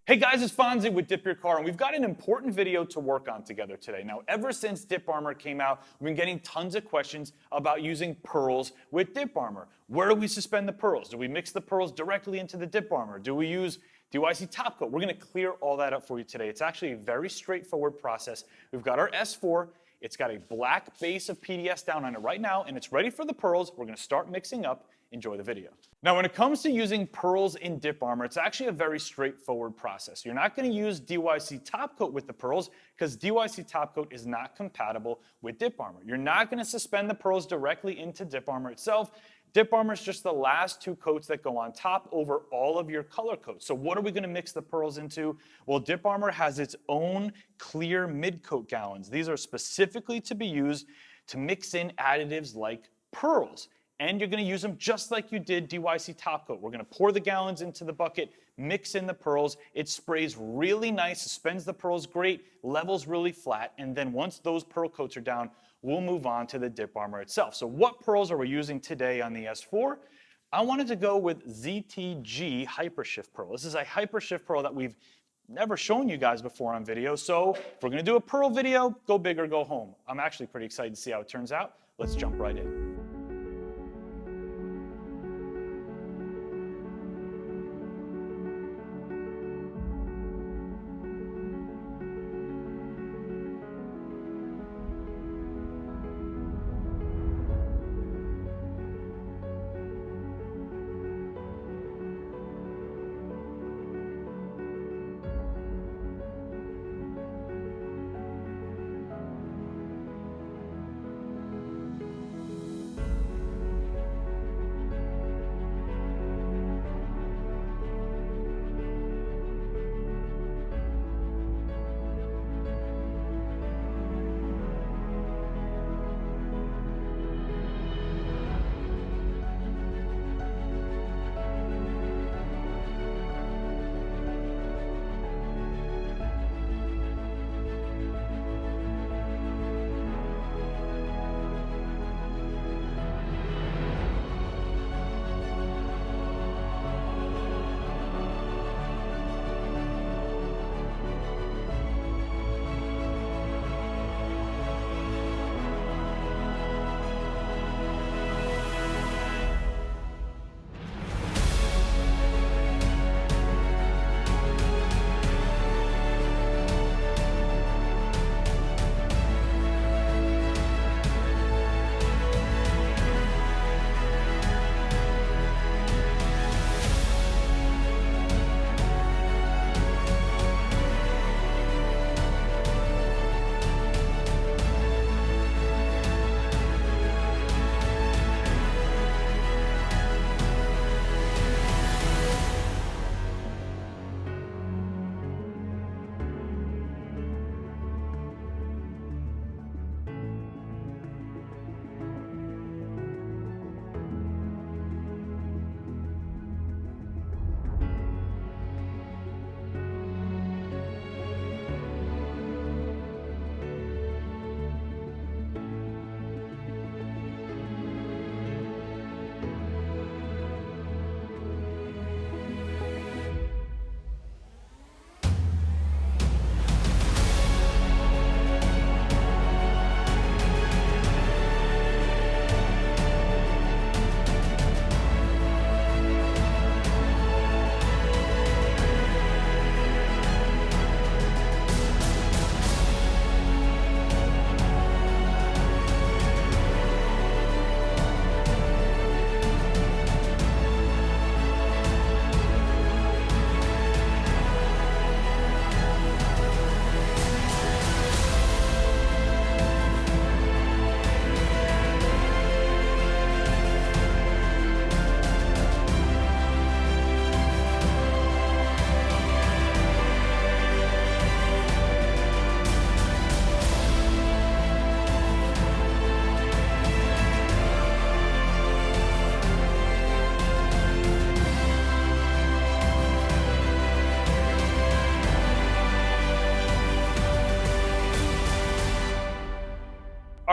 Hey guys, it's Fonzie with Dip Your Car, and we've got an important video to work on together today. Now, ever since Dip Armor came out, we've been getting tons of questions about using pearls with Dip Armor. Where do we suspend the pearls? Do we mix the pearls directly into the Dip Armor? Do we use DYC TopCoat? We're gonna clear all that up for you today. It's actually a very straightforward process. We've got our S4. It's got a black base of PDS down on it right now, and it's ready for the pearls. We're gonna start mixing up. Enjoy the video. Now, when it comes to using pearls in Dip Armor, it's actually a very straightforward process. You're not gonna use DYC TopCoat with the pearls because DYC TopCoat is not compatible with Dip Armor. You're not gonna suspend the pearls directly into Dip Armor itself. Dip Armor is just the last two coats that go on top over all of your color coats. So what are we gonna mix the pearls into? Well, Dip Armor has its own clear mid-coat gallons. These are specifically to be used to mix in additives like pearls. And you're gonna use them just like you did DYC TopCoat. We're gonna pour the gallons into the bucket, mix in the pearls. It sprays really nice, suspends the pearls great, levels really flat, and then once those pearl coats are down, we'll move on to the Dip Armor itself. So what pearls are we using today on the S4? I wanted to go with ZTG HyperShift pearl. This is a HyperShift pearl that we've never shown you guys before on video. So if we're gonna do a pearl video, go big or go home. I'm actually pretty excited to see how it turns out. Let's jump right in.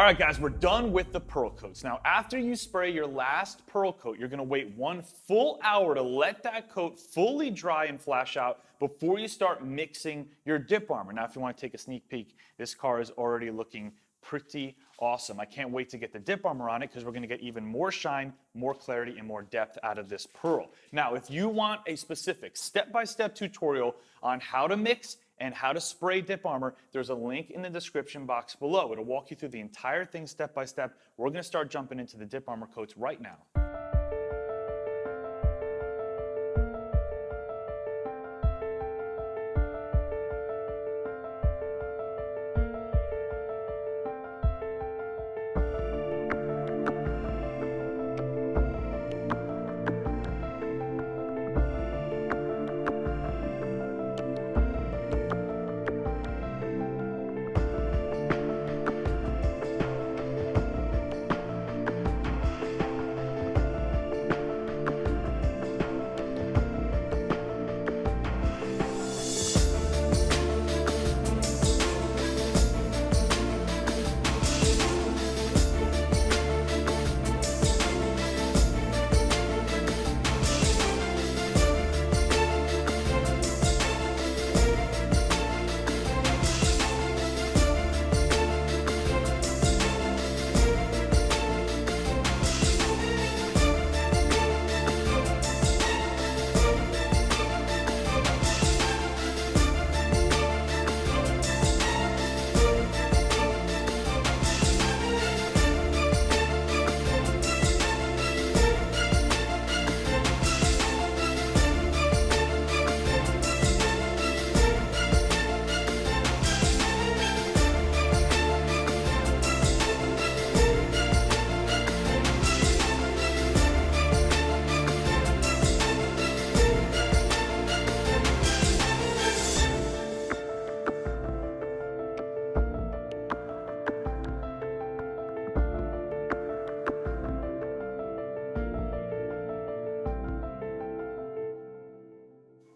right, guys, we're done with the pearl coats. Now, after you spray your last pearl coat, you're gonna wait 1 full hour to let that coat fully dry and flash out before you start mixing your dip armor. Now, if you wanna take a sneak peek, this car is already looking pretty awesome. I can't wait to get the dip armor on it because we're gonna get even more shine, more clarity, and more depth out of this pearl. Now, if you want a specific step-by-step tutorial on how to mix and how to spray dip armor, there's a link in the description box below. It'll walk you through the entire thing step by step. We're gonna start jumping into the dip armor coats right now.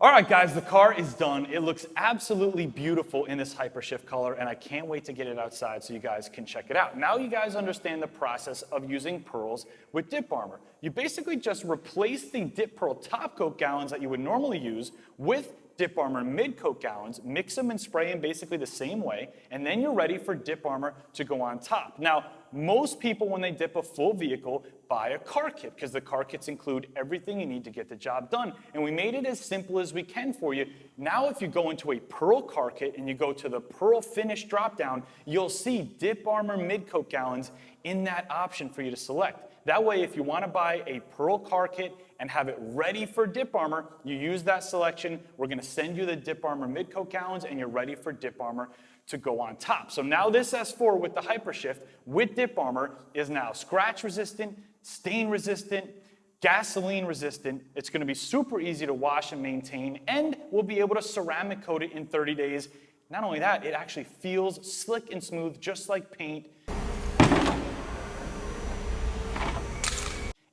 All right, guys, the car is done. It looks absolutely beautiful in this HyperShift color, and I can't wait to get it outside so you guys can check it out. Now you guys understand the process of using pearls with dip armor. You basically just replace the DipPearl TopCoat gallons that you would normally use with dip armor mid-coat gallons, mix them and spray them basically the same way, and then you're ready for dip armor to go on top. Now, most people, when they dip a full vehicle, buy a car kit because the car kits include everything you need to get the job done. And we made it as simple as we can for you. Now, if you go into a pearl car kit and you go to the pearl finish dropdown, you'll see dip armor mid-coat gallons in that option for you to select. That way, if you want to buy a pearl car kit and have it ready for dip armor, you use that selection. We're going to send you the dip armor mid-coat gallons, and you're ready for dip armor to go on top. So now this S4 with the HyperShift with dip armor is now scratch resistant, stain resistant, gasoline resistant. It's going to be super easy to wash and maintain, and we'll be able to ceramic coat it in 30 days. Not only that, it actually feels slick and smooth, just like paint.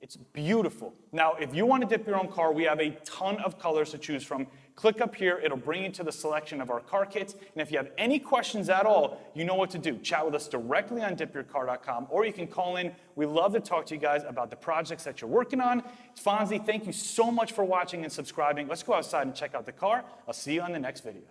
It's beautiful. Now, if you want to dip your own car, we have a ton of colors to choose from. Click up here, it'll bring you to the selection of our car kits. And if you have any questions at all, you know what to do. Chat with us directly on DipYourCar.com, or you can call in. We love to talk to you guys about the projects that you're working on. It's Fonzie. Thank you so much for watching and subscribing. Let's go outside and check out the car. I'll see you on the next video.